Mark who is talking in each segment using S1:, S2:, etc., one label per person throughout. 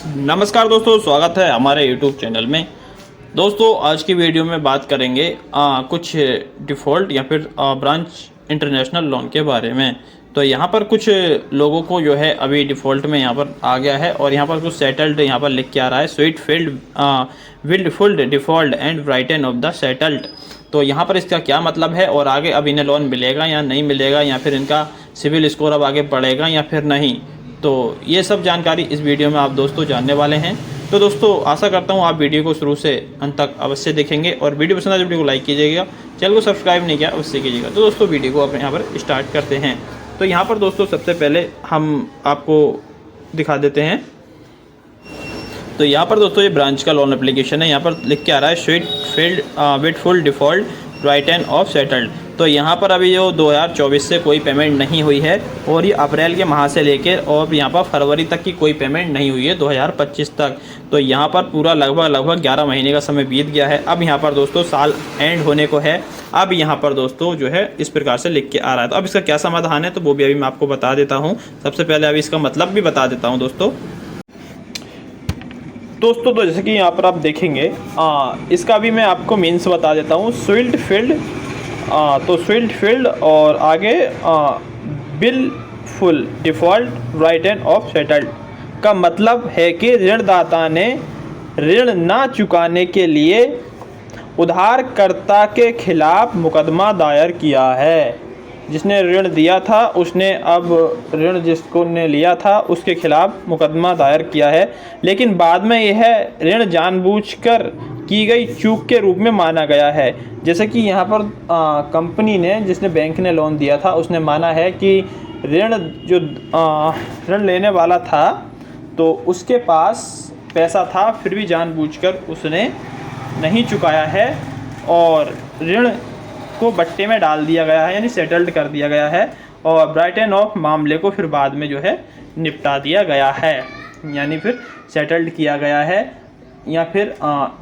S1: नमस्कार दोस्तों, स्वागत है हमारे YouTube चैनल में। दोस्तों आज की वीडियो में बात करेंगे कुछ डिफ़ॉल्ट या फिर ब्रांच इंटरनेशनल लोन के बारे में। तो यहाँ पर कुछ लोगों को जो है अभी डिफ़ॉल्ट में यहाँ पर आ गया है और यहाँ पर कुछ सेटल्ड यहाँ पर लिख के आ रहा है, sweet field wild fooled default and brighten of the settled. तो यहाँ पर इसका क्या मतलब है और आगे अब इन्हें लोन मिलेगा या नहीं मिलेगा, या फिर इनका सिविल स्कोर अब आगे बढ़ेगा या फिर नहीं, तो ये सब जानकारी इस वीडियो में आप दोस्तों जानने वाले हैं। तो दोस्तों आशा करता हूँ आप वीडियो को शुरू से अंत तक अवश्य देखेंगे और वीडियो पसंद आए तो वीडियो को लाइक कीजिएगा, चैनल को सब्सक्राइब नहीं किया अवश्य कीजिएगा। तो दोस्तों वीडियो को आप यहाँ पर स्टार्ट करते हैं। तो यहाँ पर दोस्तों सबसे पहले हम आपको दिखा देते हैं। तो यहाँ पर दोस्तों ये ब्रांच का लोन एप्लीकेशन है। यहाँ पर लिख के आ रहा है sweet field with full default Brighton off settled. तो यहाँ पर अभी जो 2024 से कोई पेमेंट नहीं हुई है और ये अप्रैल के माह से लेकर और यहाँ पर फरवरी तक की कोई पेमेंट नहीं हुई है 2025 तक। तो यहाँ पर पूरा लगभग 11 महीने का समय बीत गया है। अब यहाँ पर दोस्तों साल एंड होने को है। अब यहाँ पर दोस्तों जो है इस प्रकार से लिख के आ रहा है। तो अब इसका क्या समाधान है तो वो भी अभी मैं आपको बता देता हूँ। सबसे पहले अभी इसका मतलब भी बता देता हूँ दोस्तों। तो जैसे कि यहाँ पर आप देखेंगे इसका भी मैं आपको मीन्स बता देता हूँ। स्वीट फील्ड तो स्वीट फील्ड और आगे bill full default Brighton off settled का मतलब है कि ऋणदाता ने ऋण ना चुकाने के लिए उधारकर्ता के खिलाफ मुकदमा दायर किया है। जिसने ऋण दिया था उसने अब ऋण जिसको ने लिया था उसके खिलाफ मुकदमा दायर किया है, लेकिन बाद में यह ऋण जानबूझकर की गई चूक के रूप में माना गया है। जैसे कि यहाँ पर कंपनी ने, जिसने बैंक ने लोन दिया था, उसने माना है कि ऋण लेने वाला था तो उसके पास पैसा था, फिर भी जानबूझकर उसने नहीं चुकाया है और ऋण को बट्टे में डाल दिया गया है, यानी सेटल्ड कर दिया गया है और ब्राइटन ऑफ मामले को फिर बाद में जो है निपटा दिया गया है, यानी फिर सेटल्ड किया गया है या फिर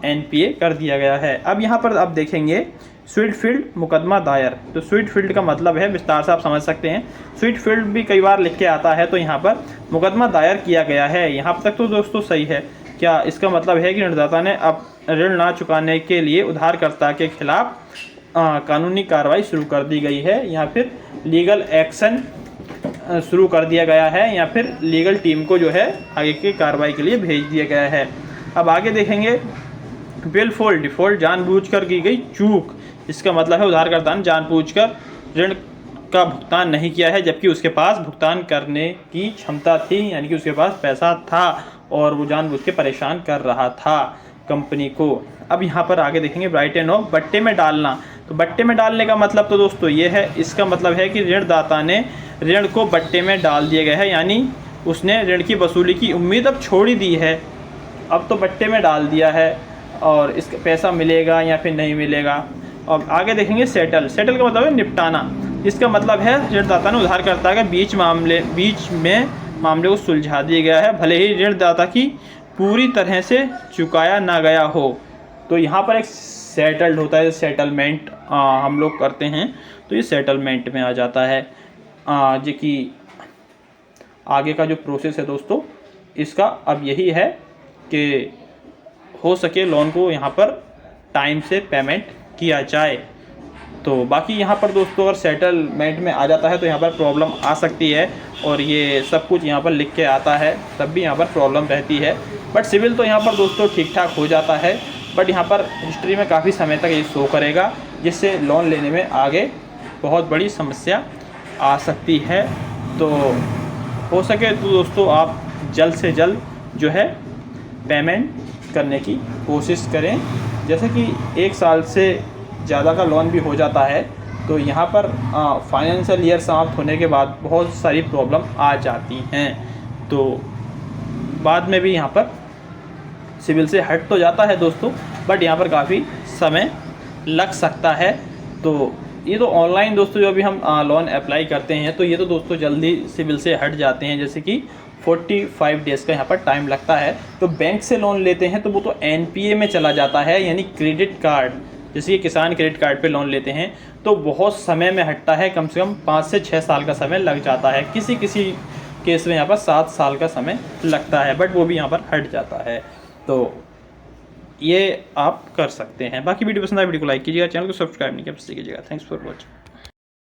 S1: एनपीए कर दिया गया है। अब यहाँ पर आप देखेंगे स्वीट फील्ड मुकदमा दायर। तो स्वीट फील्ड का मतलब है, विस्तार से आप समझ सकते हैं, स्वीट फील्ड भी कई बार लिख के आता है। तो यहाँ पर मुकदमा दायर किया गया है, यहाँ तक तो दोस्तों सही है। क्या इसका मतलब है कि ऋणदाता ने अब ऋण ना चुकाने के लिए उधारकर्ता के खिलाफ कानूनी कार्रवाई शुरू कर दी गई है, या फिर लीगल एक्शन शुरू कर दिया गया है, या फिर लीगल टीम को जो है आगे की कार्रवाई के लिए भेज दिया गया है। अब आगे देखेंगे विलफुल डिफ़ॉल्ट, जानबूझकर की गई चूक। इसका मतलब है उधारकर्ता ने जानबूझकर ऋण का भुगतान नहीं किया है जबकि उसके पास भुगतान करने की क्षमता थी, यानी कि उसके पास पैसा था और वो जानबूझ के परेशान कर रहा था कंपनी को। अब यहाँ पर आगे देखेंगे ब्राइटन ऑफ बट्टे में डालना। तो बट्टे में डालने का मतलब तो दोस्तों ये है, इसका मतलब है कि ऋणदाता ने ऋण को बट्टे में डाल दिया गया है, यानी उसने ऋण की वसूली की उम्मीद अब छोड़ ही दी है, अब तो बट्टे में डाल दिया है और इसका पैसा मिलेगा या फिर नहीं मिलेगा। और आगे देखेंगे सेटल। सेटल का मतलब है निपटाना। इसका मतलब है ऋणदाता ने उधारकर्ता के बीच में मामले को सुलझा दिया गया है, भले ही ऋणदाता की पूरी तरह से चुकाया ना गया हो। तो यहाँ पर एक सेटल्ड होता है, सेटलमेंट हम लोग करते हैं, तो ये सेटलमेंट में आ जाता है। जो कि आगे का जो प्रोसेस है दोस्तों इसका अब यही है कि हो सके लोन को यहाँ पर टाइम से पेमेंट किया जाए। तो बाकी यहाँ पर दोस्तों अगर सेटलमेंट में आ जाता है तो यहाँ पर प्रॉब्लम आ सकती है और ये सब कुछ यहाँ पर लिख के आता है, तब भी यहाँ पर प्रॉब्लम रहती है। बट सिविल तो यहाँ पर दोस्तों ठीक ठाक हो जाता है, बट यहाँ पर हिस्ट्री में काफ़ी समय तक ये शो करेगा, जिससे लोन लेने में आगे बहुत बड़ी समस्या आ सकती है। तो हो सके तो दोस्तों आप जल्द से जल्द जो है पेमेंट करने की कोशिश करें। जैसे कि 1 साल से ज़्यादा का लोन भी हो जाता है तो यहाँ पर फाइनेंशियल ईयर समाप्त होने के बाद बहुत सारी प्रॉब्लम आ जाती हैं। तो बाद में भी यहाँ पर सिविल से हट तो जाता है दोस्तों, बट यहाँ पर काफ़ी समय लग सकता है। तो ये तो ऑनलाइन दोस्तों जो अभी हम लोन अप्लाई करते हैं तो ये तो दोस्तों जल्दी सिविल से हट जाते हैं, जैसे कि 45 डेज़ का यहाँ पर टाइम लगता है। तो बैंक से लोन लेते हैं तो वो तो एनपीए में चला जाता है, यानी क्रेडिट कार्ड, जैसे कि किसान क्रेडिट कार्ड पे लोन लेते हैं तो बहुत समय में हटता है, कम से कम 5 से 6 साल का समय लग जाता है। किसी केस में यहाँ पर 7 साल का समय लगता है, बट वो भी यहाँ पर हट जाता है। तो ये आप कर सकते हैं। बाकी वीडियो पसंद आए वीडियो को लाइक कीजिएगा, चैनल को सब्सक्राइब नहीं किया कीजिएगा। Thanks for watching.